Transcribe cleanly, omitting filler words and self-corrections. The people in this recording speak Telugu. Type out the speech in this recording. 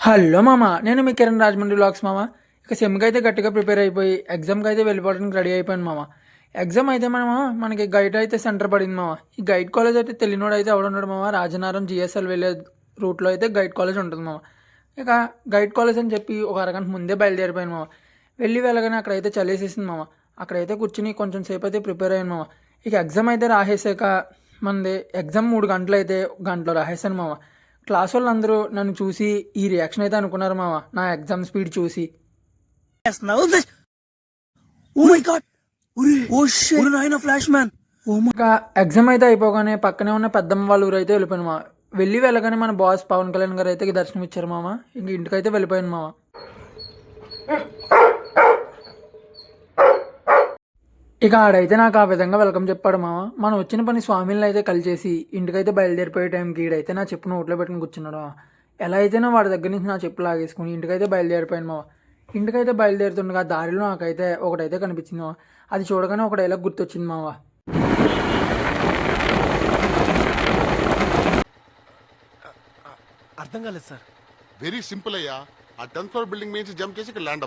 హలో మామ, నేను మీ కిరణ్ రాజమండ్రి వ్లాగ్స్ మామ. ఇక సెమ్కి అయితే గట్టిగా ప్రిపేర్ అయిపోయి ఎగ్జామ్కి అయితే వెళ్ళిపోవడానికి రెడీ అయిపోయాను మామ. ఎగ్జామ్ అయితే మనకి గైడ్ అయితే సెంటర్ పడింది మామ. ఈ గైడ్ కాలేజ్ అయితే తెలియనోడు అయితే ఎవడున్నాడు మామ. రాజనారం జిఎస్ఎల్ వెళ్ళే రూట్లో అయితే గైడ్ కాలేజ్ ఉంటుంది మామ. ఇక గైడ్ కాలేజ్ అని చెప్పి ఒక అరగంట ముందే బయలుదేరిపోయాను మామ. వెళ్ళగానే అక్కడైతే చలేసేసింది మామ. అక్కడైతే కూర్చుని కొంచెం సేపు అయితే ప్రిపేర్ అయ్యాను మామ. ఇక ఎగ్జామ్ అయితే రాసేసాక మనది ఎగ్జామ్ 3 గంటలు అయితే గంటలో రాసేసాను మామ. క్లాస్ వాళ్ళందరూ నన్ను చూసి ఈ రియాక్షన్ అయితే అనుకున్నారు మామ, నా ఎగ్జామ్ స్పీడ్ చూసి. ఇంకా ఎగ్జామ్ అయితే అయిపోగానే పక్కనే ఉన్న పెద్దమ్మ వాళ్ళ ఊరు అయితే వెళ్ళిపోయాను మామ. వెళ్ళగానే మన బాస్ పవన్ కళ్యాణ్ గారు అయితే దర్శనం ఇచ్చారు మామ. ఇంక ఇంటికైతే వెళ్ళిపోయాను మామ. ఇక ఆడైతే నాకు ఆ విధంగా వెల్కమ్ చెప్పాడు మామ. మనం వచ్చిన పని స్వామిని అయితే కలిసేసి ఇంటికైతే బయలుదేరిపోయే టైంకి ఈడైతే నా చెప్పు నోట్లో పెట్టుకుని కూర్చున్నాడు. ఎలా అయితేనో వాడి దగ్గర నుంచి నా చెప్పు లాగేసుకుని ఇంటికైతే బయలుదేరిపోయాను మామ. ఇంటికైతే బయలుదేరుతుండగా దారిలో నాకైతే ఒకటైతే కనిపించింది మామ. అది చూడగానే ఒక డైలాగ్ గుర్తొచ్చింది మామ. అర్థం కాలేదు సార్. వెరీ సింపుల్ అయ్యా. ఆ 10th ఫ్లోర్ బిల్డింగ్ మీద జంప్ చేసి ఇక్కడ ల్యాండ్